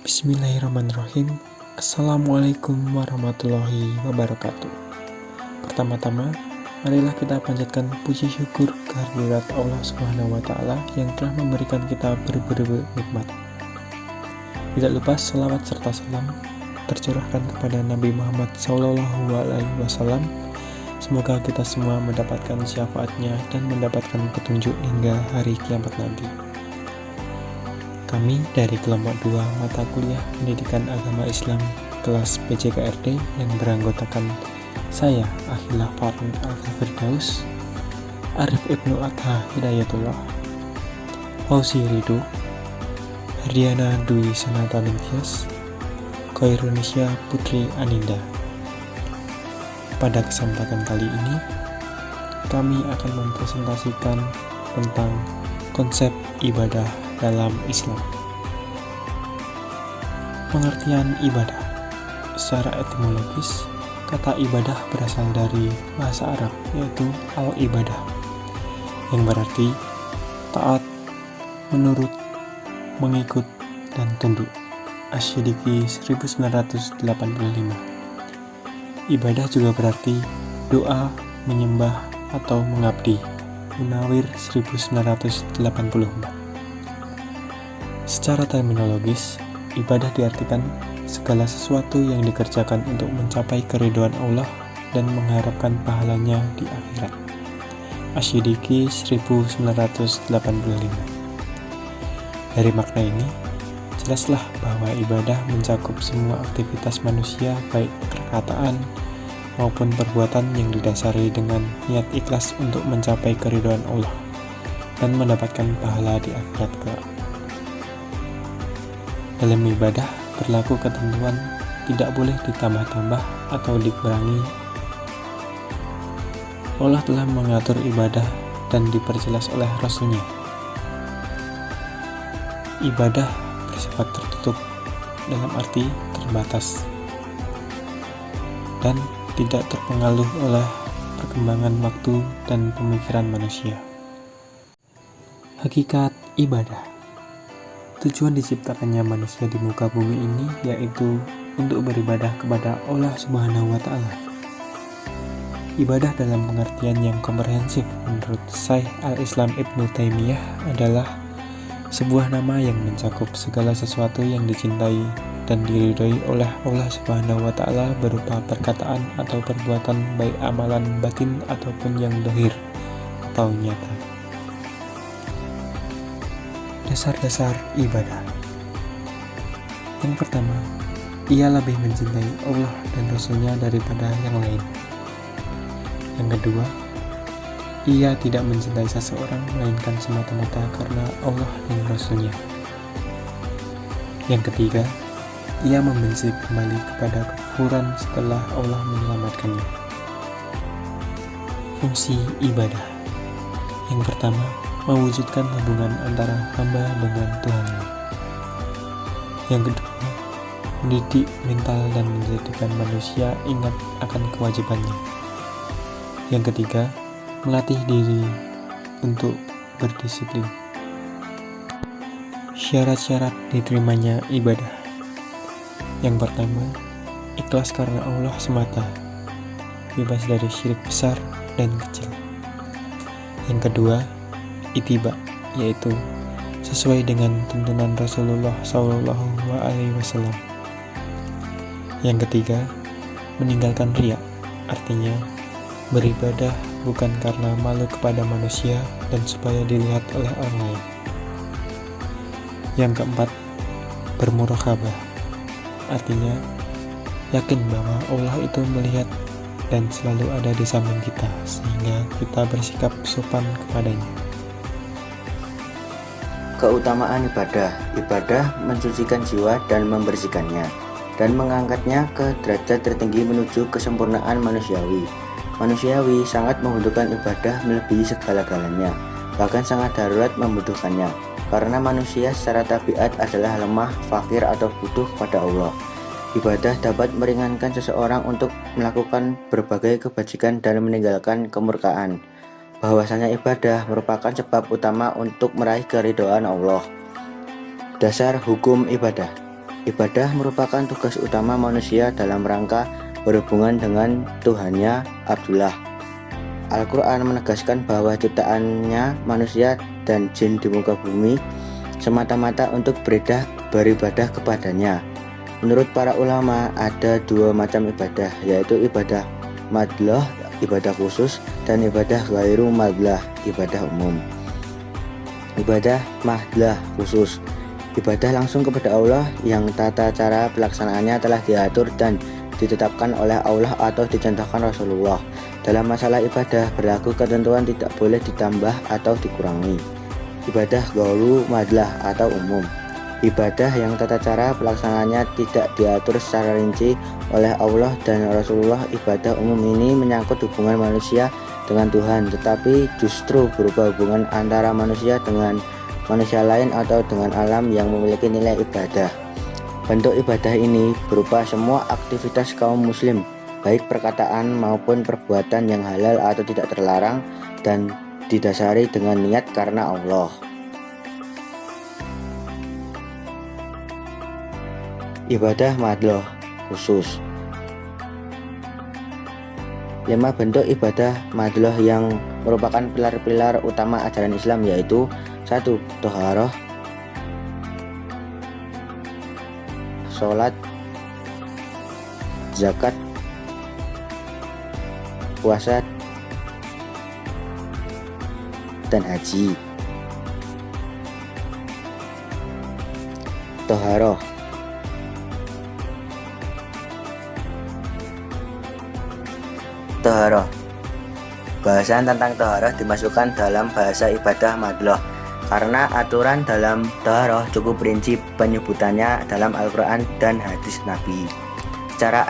Bismillahirrahmanirrahim. Assalamualaikum warahmatullahi wabarakatuh. Pertama-tama, marilah kita panjatkan puji syukur kehadirat Allah Subhanahu wa Ta'ala yang telah memberikan kita berbagai nikmat. Tidak lupa selawat serta salam tercurahkan kepada Nabi Muhammad SAW. Semoga kita semua mendapatkan syafaatnya dan mendapatkan petunjuk hingga hari kiamat nanti. Kami dari kelompok 2 mata kuliah Pendidikan Agama Islam kelas PJKRD yang beranggotakan saya, Akhila Farn Al-Firdaus, Arif Ibnu Adha Hidayatullah, Fauzi Ridho, Hardiana Dwi Sanata Ningtyas, Khairunisya Putri Aninda. Pada kesempatan kali ini, kami akan mempresentasikan tentang konsep ibadah dalam Islam. Pengertian ibadah. Secara etimologis, kata ibadah berasal dari bahasa Arab, yaitu al-ibadah, yang berarti taat, menurut, mengikut, dan tunduk. Asy-Syiddiki 1985. Ibadah juga berarti doa, menyembah, atau mengabdi. Munawir 1984. Secara terminologis, ibadah diartikan segala sesuatu yang dikerjakan untuk mencapai keridhaan Allah dan mengharapkan pahalanya di akhirat. Asy-Syiddiki 1985. Dari makna ini, jelaslah bahwa ibadah mencakup semua aktivitas manusia, baik perkataan maupun perbuatan yang didasari dengan niat ikhlas untuk mencapai keridhaan Allah dan mendapatkan pahala di akhirat kelak. Dalam ibadah berlaku ketentuan tidak boleh ditambah-tambah atau dikurangi. Allah telah mengatur ibadah dan diperjelas oleh Rasul-Nya. Ibadah bersifat tertutup dalam arti terbatas dan tidak terpengaruh oleh perkembangan waktu dan pemikiran manusia. Hakikat ibadah. Tujuan diciptakannya manusia di muka bumi ini yaitu untuk beribadah kepada Allah Subhanahu wa Ta'ala. Ibadah dalam pengertian yang komprehensif menurut Syaikh Al-Islam Ibnu Taimiyah adalah sebuah nama yang mencakup segala sesuatu yang dicintai dan diridhoi oleh Allah Subhanahu wa Ta'ala berupa perkataan atau perbuatan, baik amalan batin ataupun yang zahir atau nyata. Dasar-dasar ibadah. Yang pertama, ia lebih mencintai Allah dan Rasul-Nya daripada yang lain. Yang kedua, ia tidak mencintai seseorang melainkan semata-mata karena Allah dan Rasul-Nya. Yang ketiga, ia membenci kembali kepada kekufuran setelah Allah menyelamatkannya. Fungsi ibadah. Yang pertama, mewujudkan hubungan antara hamba dengan Tuhannya. Yang kedua, mendidik mental dan menjadikan manusia ingat akan kewajibannya. Yang ketiga, melatih diri untuk berdisiplin. Syarat-syarat diterimanya ibadah. Yang pertama, ikhlas karena Allah semata, bebas dari syirik besar dan kecil. Yang kedua, ittiba, yaitu sesuai dengan tuntunan Rasulullah SAW. Yang ketiga, meninggalkan riya, artinya beribadah bukan karena malu kepada manusia dan supaya dilihat oleh orang lain. Yang keempat, bermuraqabah, artinya yakin bahwa Allah itu melihat dan selalu ada di samping kita sehingga kita bersikap sopan kepadanya. Keutamaan ibadah. Ibadah mensucikan jiwa dan membersihkannya, dan mengangkatnya ke derajat tertinggi menuju kesempurnaan manusiawi. Manusiawi sangat membutuhkan ibadah melebihi segala-galanya, bahkan sangat darurat membutuhkannya, karena manusia secara tabiat adalah lemah, fakir, atau butuh kepada Allah. Ibadah dapat meringankan seseorang untuk melakukan berbagai kebajikan dan meninggalkan kemurkaan. Bahwasanya ibadah merupakan sebab utama untuk meraih keridhaan Allah. Dasar hukum ibadah. Ibadah merupakan tugas utama manusia dalam rangka berhubungan dengan Tuhannya. Abdullah. Al-Quran menegaskan bahwa ciptaannya manusia dan jin di muka bumi semata-mata untuk beribadah kepadanya. Menurut para ulama ada dua macam ibadah, yaitu ibadah madlah, ibadah khusus, dan ibadah ghairu madlah, ibadah umum. Ibadah madlah khusus, ibadah langsung kepada Allah yang tata cara pelaksanaannya telah diatur dan ditetapkan oleh Allah atau dicontohkan Rasulullah. Dalam masalah ibadah berlaku ketentuan tidak boleh ditambah atau dikurangi. Ibadah ghairu madlah atau umum, ibadah yang tata cara pelaksanaannya tidak diatur secara rinci oleh Allah dan Rasulullah. Ibadah umum ini menyangkut hubungan manusia dengan Tuhan, tetapi justru berupa hubungan antara manusia dengan manusia lain atau dengan alam yang memiliki nilai ibadah. Bentuk ibadah ini berupa semua aktivitas kaum muslim, baik perkataan maupun perbuatan yang halal atau tidak terlarang, dan didasari dengan niat karena Allah. Ibadah madlah khusus. 5 bentuk ibadah madlah yang merupakan pilar-pilar utama ajaran Islam, yaitu 1. Thaharah, sholat, zakat, puasa, dan haji. Thaharah. Thaharah. Bahasan tentang thaharah dimasukkan dalam bahasa ibadah madlah karena aturan dalam thaharah cukup rinci penyebutannya dalam Al-Quran dan hadis Nabi. Secara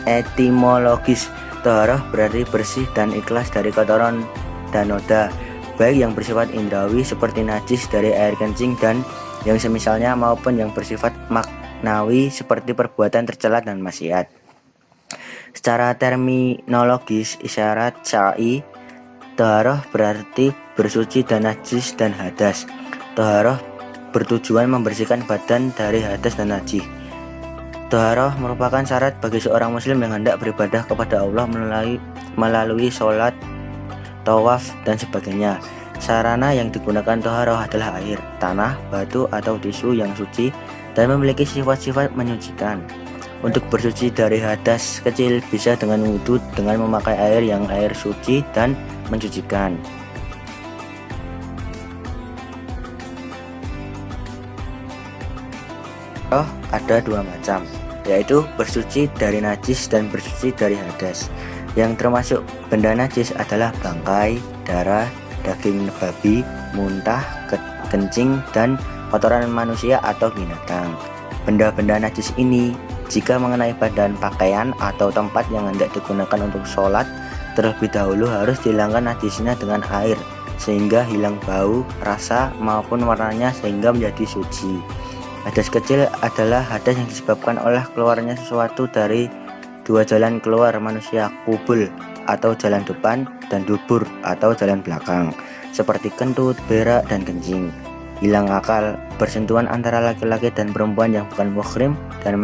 etimologis, thaharah berarti bersih dan ikhlas dari kotoran dan noda, baik yang bersifat indrawi seperti najis dari air kencing dan yang semisalnya, maupun yang bersifat maknawi seperti perbuatan tercela dan maksiat. Secara terminologis isyarat syar'i, thaharah berarti bersuci dan najis dan hadas. Thaharah bertujuan membersihkan badan dari hadas dan najis. Thaharah merupakan syarat bagi seorang muslim yang hendak beribadah kepada Allah melalui sholat, tawaf, dan sebagainya. Sarana yang digunakan thaharah adalah air, tanah, batu, atau tisu yang suci dan memiliki sifat-sifat menyucikan. Untuk bersuci dari hadas kecil bisa dengan wudhu dengan memakai air yang air suci dan mencucikan. Ada dua macam, yaitu bersuci dari najis dan bersuci dari hadas. Yang termasuk benda najis adalah bangkai, darah, daging babi, muntah, kencing, dan kotoran manusia atau binatang. Benda-benda najis ini jika mengenai badan, pakaian, atau tempat yang hendak digunakan untuk sholat, terlebih dahulu harus dihilangkan najisnya dengan air sehingga hilang bau, rasa, maupun warnanya sehingga menjadi suci. Hadas kecil adalah hadas yang disebabkan oleh keluarnya sesuatu dari dua jalan keluar manusia, kubul atau jalan depan, dan dubur atau jalan belakang, seperti kentut, berak, dan kencing. Hilang akal, bersentuhan antara laki-laki dan perempuan yang bukan muhrim, dan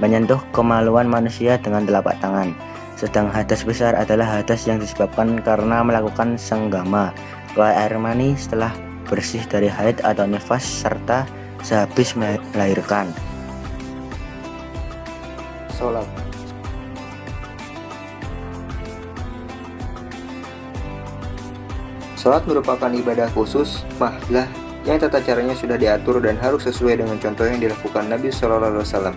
menyentuh kemaluan manusia dengan telapak tangan. Sedang hadas besar adalah hadas yang disebabkan karena melakukan senggama, keluar air mani setelah bersih dari haid atau nifas, serta sehabis melahirkan. Sholat. Sholat merupakan ibadah khusus madlah yang tata caranya sudah diatur dan harus sesuai dengan contoh yang dilakukan Nabi SAW.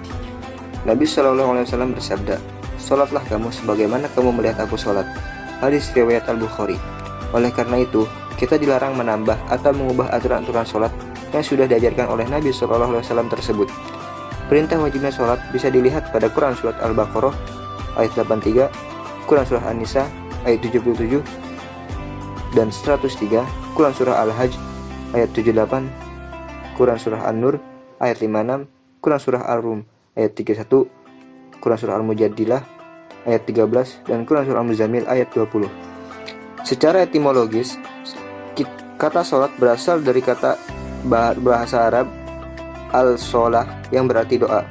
Nabi SAW bersabda, "Sholatlah kamu sebagaimana kamu melihat aku sholat." Hadis riwayat Al-Bukhari. Oleh karena itu, kita dilarang menambah atau mengubah aturan-aturan sholat yang sudah diajarkan oleh Nabi SAW tersebut. Perintah wajibnya sholat bisa dilihat pada Quran Surat Al-Baqarah ayat 83, Quran Surah An-Nisa ayat 77, dan 103, Quran Surah Al-Hajj ayat 78, Quran Surah An-Nur ayat 56, Quran Surah Al-Rum ayat 31, Quran Surah Al-Mujadilah ayat 13, dan Quran Surah Al-Muzammil ayat 20. Secara etimologis, kata sholat berasal dari kata bahasa Arab al-sholah yang berarti doa.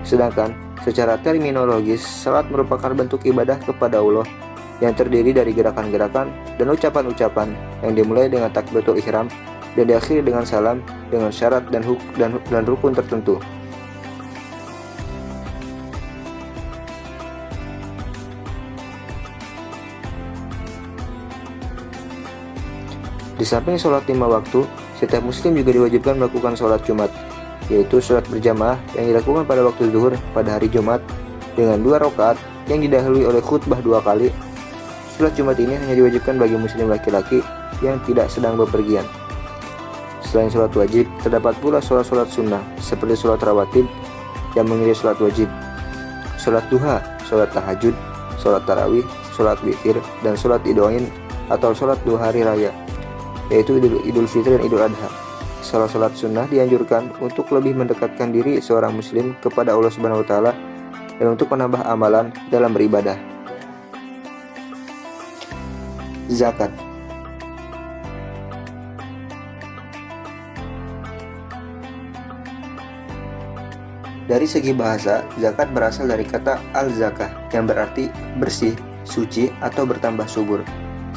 Sedangkan secara terminologis, salat merupakan bentuk ibadah kepada Allah yang terdiri dari gerakan-gerakan dan ucapan-ucapan yang dimulai dengan takbiratul ihram dan diakhiri dengan salam dengan syarat dan rukun tertentu. Di samping sholat 5 waktu, setiap muslim juga diwajibkan melakukan sholat Jumat, yaitu sholat berjamaah yang dilakukan pada waktu zuhur pada hari Jumat dengan 2 rakaat yang didahului oleh khutbah 2 kali. Sholat Jumat ini hanya diwajibkan bagi muslim laki-laki yang tidak sedang bepergian. Selain sholat wajib, terdapat pula sholat-sholat sunnah seperti sholat rawatib yang mengiringi sholat wajib, sholat duha, sholat tahajud, sholat tarawih, sholat witir, dan sholat idoin atau sholat 2 hari raya, yaitu Idul Fitri dan Idul Adha. Sholat sunnah dianjurkan untuk lebih mendekatkan diri seorang muslim kepada Allah Subhanahu wa taala dan untuk menambah amalan dalam beribadah. Zakat. Dari segi bahasa, zakat berasal dari kata al-zakah yang berarti bersih, suci, atau bertambah subur.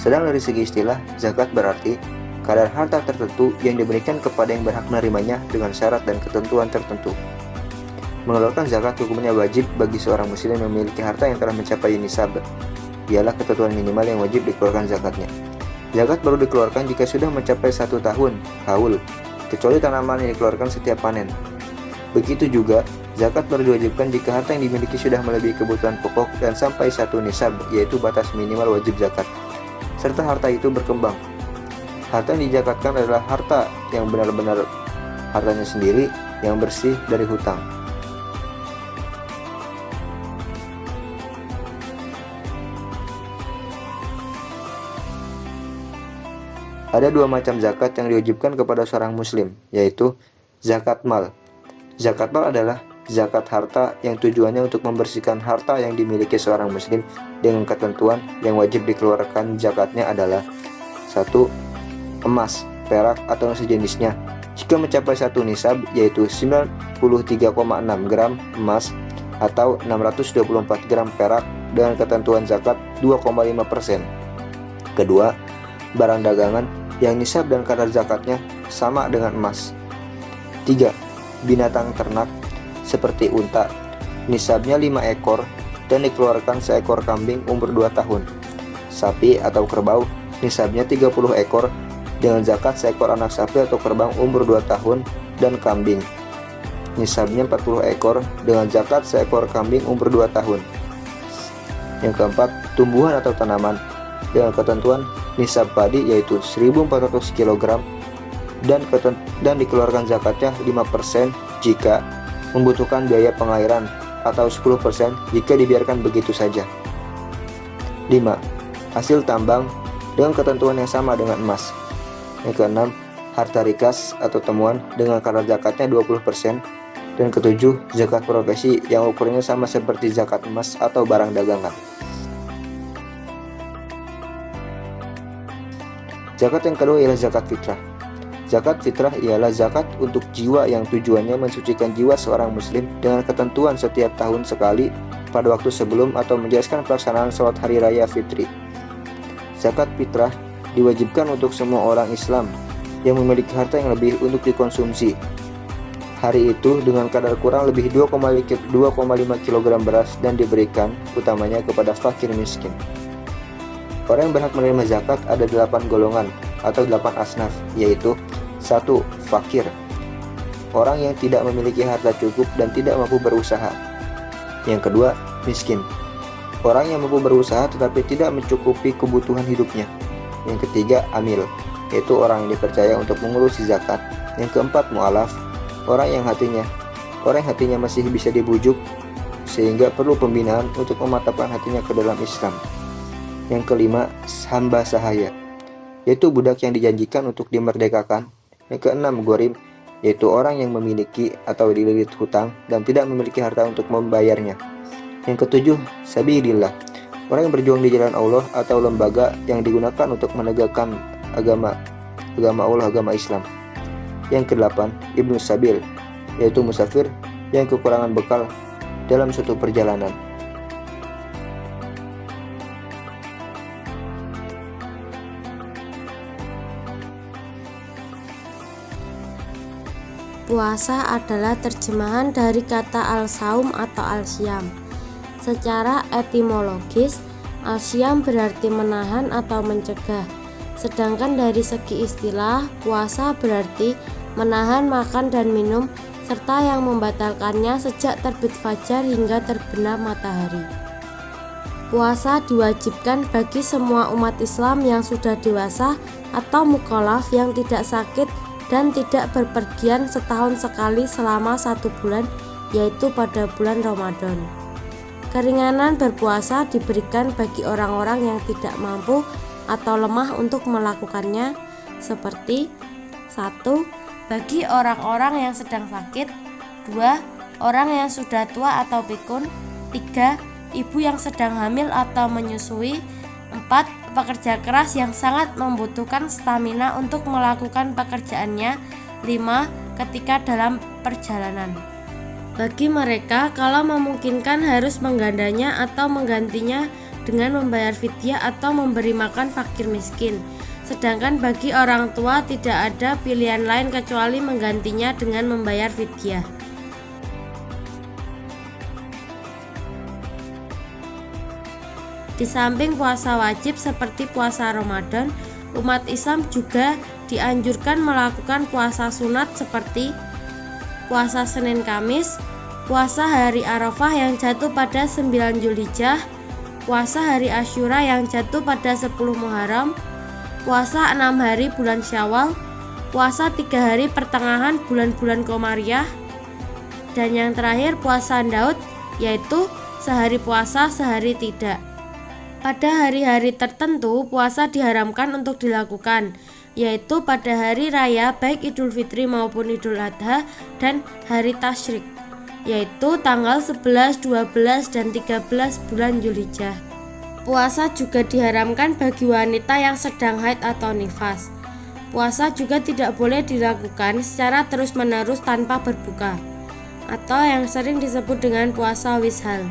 Sedang dari segi istilah, zakat berarti kadar harta tertentu yang diberikan kepada yang berhak menerimanya dengan syarat dan ketentuan tertentu. Mengeluarkan zakat hukumnya wajib bagi seorang muslim yang memiliki harta yang telah mencapai nisab. Ialah ketentuan minimal yang wajib dikeluarkan zakatnya. Zakat baru dikeluarkan jika sudah mencapai 1 tahun, haul, kecuali tanaman yang dikeluarkan setiap panen. Begitu juga, zakat baru diwajibkan jika harta yang dimiliki sudah melebihi kebutuhan pokok dan sampai 1 nisab, yaitu batas minimal wajib zakat, serta harta itu berkembang. Harta yang dizakatkan adalah harta yang benar-benar hartanya sendiri yang bersih dari hutang. Ada 2 macam zakat yang diwajibkan kepada seorang muslim, yaitu zakat mal. Zakat mal adalah zakat harta yang tujuannya untuk membersihkan harta yang dimiliki seorang muslim dengan ketentuan yang wajib dikeluarkan zakatnya adalah 1. Emas, perak, atau sejenisnya jika mencapai 1 nisab, yaitu 93,6 gram emas atau 624 gram perak dengan ketentuan zakat 2,5%. Kedua, barang dagangan yang nisab dan kadar zakatnya sama dengan emas. 3. Binatang ternak seperti unta, nisabnya 5 ekor dan dikeluarkan seekor kambing umur 2 tahun. Sapi atau kerbau, nisabnya 30 ekor dengan zakat seekor anak sapi atau kerbau umur 2 tahun, dan kambing, nisabnya 40 ekor dengan zakat seekor kambing umur 2 tahun. Yang keempat, tumbuhan atau tanaman dengan ketentuan nisab padi yaitu 1.400 kg dan dikeluarkan zakatnya 5% jika membutuhkan biaya pengairan atau 10% jika dibiarkan begitu saja. 5. Hasil tambang dengan ketentuan yang sama dengan emas. Yang keenam, harta rikas atau temuan dengan kadar zakatnya 20%. Dan ketujuh, zakat profesi yang ukurannya sama seperti zakat emas atau barang dagangan. Zakat yang kedua ialah zakat fitrah. Zakat fitrah ialah zakat untuk jiwa yang tujuannya mensucikan jiwa seorang muslim dengan ketentuan setiap tahun sekali pada waktu sebelum atau menjelaskan pelaksanaan sholat hari raya fitri. Zakat fitrah diwajibkan untuk semua orang Islam yang memiliki harta yang lebih untuk dikonsumsi hari itu dengan kadar kurang lebih 2,5 kg beras dan diberikan utamanya kepada fakir miskin. Orang yang berhak menerima zakat ada 8 golongan atau 8 asnaf, yaitu 1. Fakir, orang yang tidak memiliki harta cukup dan tidak mampu berusaha. Yang kedua, miskin, orang yang mampu berusaha tetapi tidak mencukupi kebutuhan hidupnya. Yang ketiga, amil, yaitu orang yang dipercaya untuk mengurusi zakat. Yang keempat, mu'alaf, orang yang hatinya masih bisa dibujuk sehingga perlu pembinaan untuk memantapkan hatinya ke dalam Islam. Yang kelima, hamba sahaya, yaitu budak yang dijanjikan untuk dimerdekakan. Yang keenam, gharib, yaitu orang yang memiliki atau dililit hutang dan tidak memiliki harta untuk membayarnya. Yang ketujuh, sabilillah, orang yang berjuang di jalan Allah atau lembaga yang digunakan untuk menegakkan agama Allah, agama Islam. Yang kedelapan, Ibnu Sabil, yaitu musafir yang kekurangan bekal dalam suatu perjalanan. Puasa adalah terjemahan dari kata al-saum atau al-syam. Secara etimologis, al-syam berarti menahan atau mencegah. Sedangkan dari segi istilah, puasa berarti menahan makan dan minum serta yang membatalkannya sejak terbit fajar hingga terbenam matahari. Puasa diwajibkan bagi semua umat Islam yang sudah dewasa atau mukallaf yang tidak sakit dan tidak berpergian setahun sekali selama 1 bulan, yaitu pada bulan Ramadan. Keringanan berpuasa diberikan bagi orang-orang yang tidak mampu atau lemah untuk melakukannya, seperti 1. Bagi orang-orang yang sedang sakit, 2. Orang yang sudah tua atau pikun, 3. Ibu yang sedang hamil atau menyusui, 4. Pekerja keras yang sangat membutuhkan stamina untuk melakukan pekerjaannya, 5. Ketika dalam perjalanan. Bagi mereka, kalau memungkinkan harus menggandanya atau menggantinya dengan membayar fidyah atau memberi makan fakir miskin. Sedangkan bagi orang tua tidak ada pilihan lain kecuali menggantinya dengan membayar fidyah. Di samping puasa wajib seperti puasa Ramadan, umat Islam juga dianjurkan melakukan puasa sunat seperti puasa Senin Kamis, puasa hari Arafah yang jatuh pada 9 Zulhijjah, puasa hari Asyura yang jatuh pada 10 Muharram, puasa 6 hari bulan Syawal, puasa 3 hari pertengahan bulan-bulan Komariah, dan yang terakhir puasa Daud, yaitu sehari puasa sehari tidak. Pada hari-hari tertentu puasa diharamkan untuk dilakukan, yaitu pada hari raya baik Idul Fitri maupun Idul Adha dan hari Tasyrik, yaitu tanggal 11, 12, dan 13 bulan Zulhijjah. Puasa juga diharamkan bagi wanita yang sedang haid atau nifas. Puasa juga tidak boleh dilakukan secara terus-menerus tanpa berbuka, atau yang sering disebut dengan puasa wishal.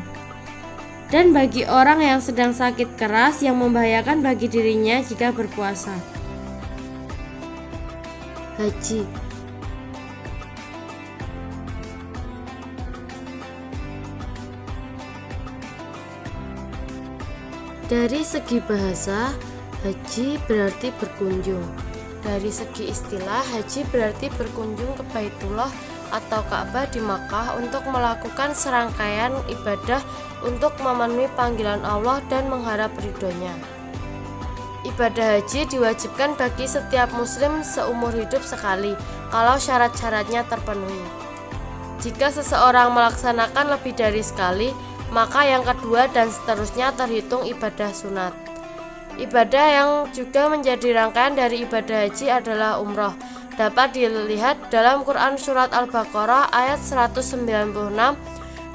Dan bagi orang yang sedang sakit keras yang membahayakan bagi dirinya jika berpuasa. Haji. Dari segi bahasa, haji berarti berkunjung. Dari segi istilah, haji berarti berkunjung ke Baitullah atau Ka'bah di Makkah untuk melakukan serangkaian ibadah untuk memenuhi panggilan Allah dan mengharap ridhonya. Ibadah haji diwajibkan bagi setiap muslim seumur hidup sekali kalau syarat-syaratnya terpenuhi. Jika seseorang melaksanakan lebih dari sekali, maka yang kedua dan seterusnya terhitung ibadah sunat. Ibadah yang juga menjadi rangkaian dari ibadah haji adalah umroh. Dapat dilihat dalam Quran surat Al-Baqarah ayat 196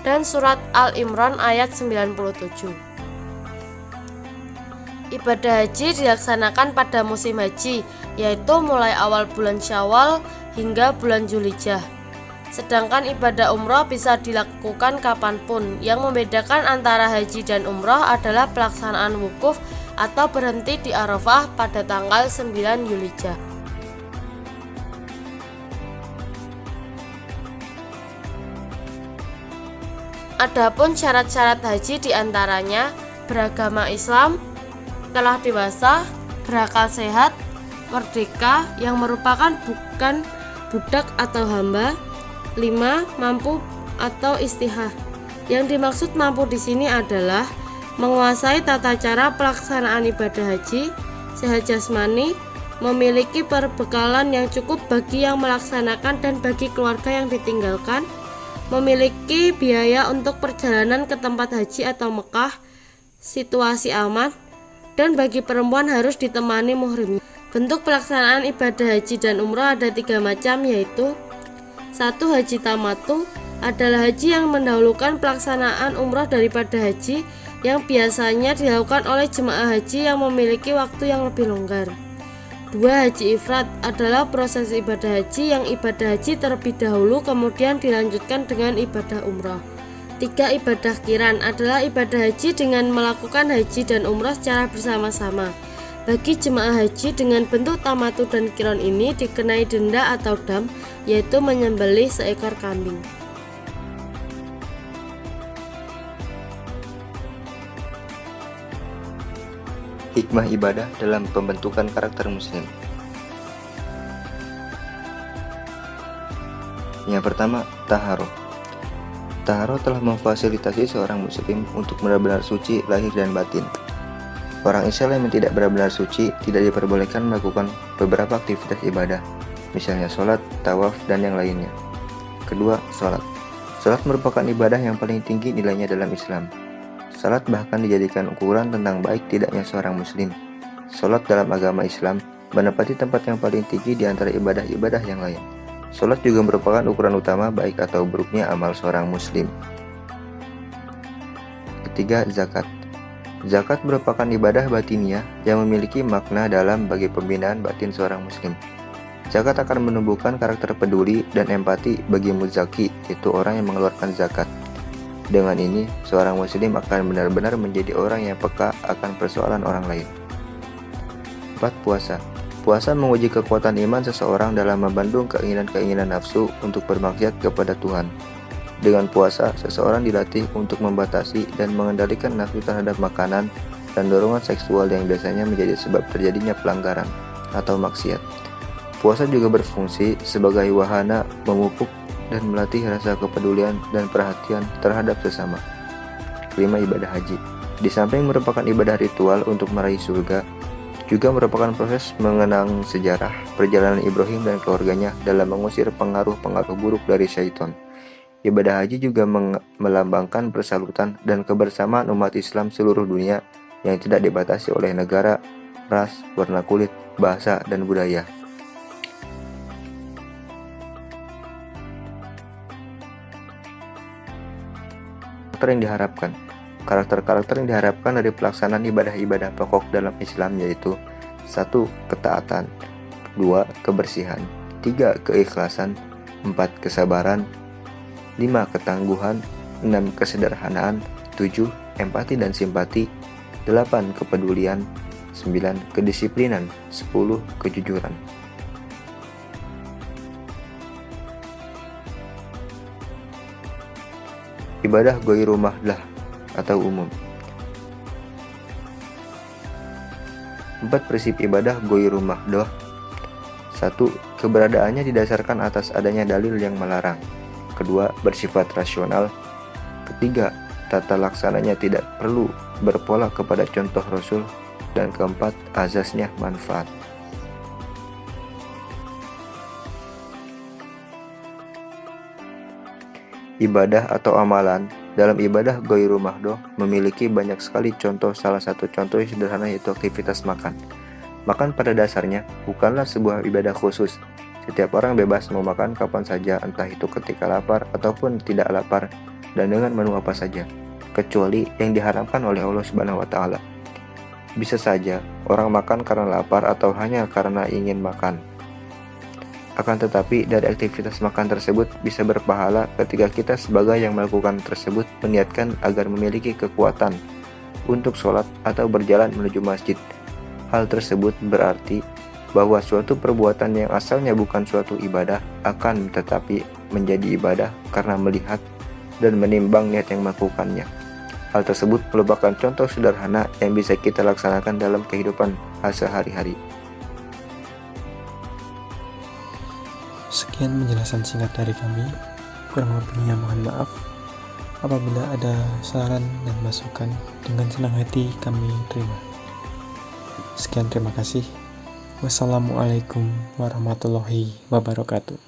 dan surat Al-Imran ayat 97. Ibadah haji dilaksanakan pada musim haji, yaitu mulai awal bulan Syawal hingga bulan Zulhijjah. Sedangkan ibadah umroh bisa dilakukan kapanpun. Yang membedakan antara haji dan umroh adalah pelaksanaan wukuf atau berhenti di Arafah pada tanggal 9 Zulhijjah. Adapun syarat-syarat haji diantaranya beragama Islam, telah dewasa, berakal sehat, merdeka yang merupakan bukan budak atau hamba, 5. Mampu atau istihah. Yang dimaksud mampu di sini adalah menguasai tata cara pelaksanaan ibadah haji, sehat jasmani, memiliki perbekalan yang cukup bagi yang melaksanakan dan bagi keluarga yang ditinggalkan, memiliki biaya untuk perjalanan ke tempat haji atau Mekah, situasi aman, dan bagi perempuan harus ditemani muhrimnya. Bentuk pelaksanaan ibadah haji dan umroh ada 3 macam, yaitu 1. Haji tamatu adalah haji yang mendahulukan pelaksanaan umroh daripada haji, yang biasanya dilakukan oleh jemaah haji yang memiliki waktu yang lebih longgar. 2. Haji ifrad adalah proses ibadah haji yang ibadah haji terlebih dahulu kemudian dilanjutkan dengan ibadah umroh. 3. Ibadah qiran adalah ibadah haji dengan melakukan haji dan umroh secara bersama-sama. Bagi jemaah haji dengan bentuk tamatu dan qiran ini dikenai denda atau dam, yaitu menyembelih seekor kambing. Hikmah ibadah dalam pembentukan karakter muslim. Yang pertama, taharoh. Taharoh telah memfasilitasi seorang muslim untuk benar-benar suci lahir dan batin. Orang Islam yang tidak benar-benar suci tidak diperbolehkan melakukan beberapa aktivitas ibadah, misalnya sholat, tawaf, dan yang lainnya. Kedua, sholat. Sholat merupakan ibadah yang paling tinggi nilainya dalam Islam. Salat bahkan dijadikan ukuran tentang baik tidaknya seorang muslim. Salat dalam agama Islam menempati tempat yang paling tinggi di antara ibadah-ibadah yang lain. Salat juga merupakan ukuran utama baik atau buruknya amal seorang muslim. Ketiga, zakat. Zakat merupakan ibadah batiniah yang memiliki makna dalam bagi pembinaan batin seorang muslim. Zakat akan menumbuhkan karakter peduli dan empati bagi muzaki, yaitu orang yang mengeluarkan zakat. Dengan ini, seorang muslim akan benar-benar menjadi orang yang peka akan persoalan orang lain. 4. Puasa. Puasa menguji kekuatan iman seseorang dalam membendung keinginan-keinginan nafsu untuk bermaksiat kepada Tuhan. Dengan puasa, seseorang dilatih untuk membatasi dan mengendalikan nafsu terhadap makanan dan dorongan seksual yang biasanya menjadi sebab terjadinya pelanggaran atau maksiat. Puasa juga berfungsi sebagai wahana memupuk dan melatih rasa kepedulian dan perhatian terhadap sesama. 5. Ibadah haji. Di samping merupakan ibadah ritual untuk meraih surga, juga merupakan proses mengenang sejarah perjalanan Ibrahim dan keluarganya dalam mengusir pengaruh-pengaruh buruk dari syaitan. Ibadah haji juga melambangkan persalutan dan kebersamaan umat Islam seluruh dunia yang tidak dibatasi oleh negara, ras, warna kulit, bahasa, dan budaya. Yang diharapkan. Karakter-karakter yang diharapkan dari pelaksanaan ibadah-ibadah pokok dalam Islam yaitu 1. Ketaatan, 2. Kebersihan, 3. Keikhlasan, 4. Kesabaran, 5. Ketangguhan, 6. Kesederhanaan, 7. Empati dan simpati, 8. Kepedulian, 9. Kedisiplinan, 10. Kejujuran. Ibadah ghairu mahdah atau umum. 4 prinsip ibadah ghairu mahdah. 1. Keberadaannya didasarkan atas adanya dalil yang melarang. 2. Bersifat rasional. 3. Tata laksananya tidak perlu berpola kepada contoh Rasul. Dan 4. Azasnya manfaat. Ibadah atau amalan dalam ibadah ghairu mahdah memiliki banyak sekali contoh. Salah satu contoh yang sederhana yaitu aktivitas makan. Makan pada dasarnya bukanlah sebuah ibadah khusus. Setiap orang bebas mau makan kapan saja, entah itu ketika lapar ataupun tidak lapar, dan dengan menu apa saja, kecuali yang diharamkan oleh Allah Subhanahu wa Ta'ala. Bisa saja orang makan karena lapar atau hanya karena ingin makan. Akan tetapi dari aktivitas makan tersebut bisa berpahala ketika kita sebagai yang melakukan tersebut meniatkan agar memiliki kekuatan untuk sholat atau berjalan menuju masjid. Hal tersebut berarti bahwa suatu perbuatan yang asalnya bukan suatu ibadah akan tetapi menjadi ibadah karena melihat dan menimbang niat yang melakukannya. Hal tersebut merupakan contoh sederhana yang bisa kita laksanakan dalam kehidupan sehari-hari. Sekian penjelasan singkat dari kami. Kurang lebihnya mohon maaf. Apabila ada saran dan masukan, dengan senang hati kami terima. Sekian, terima kasih. Wassalamualaikum warahmatullahi wabarakatuh.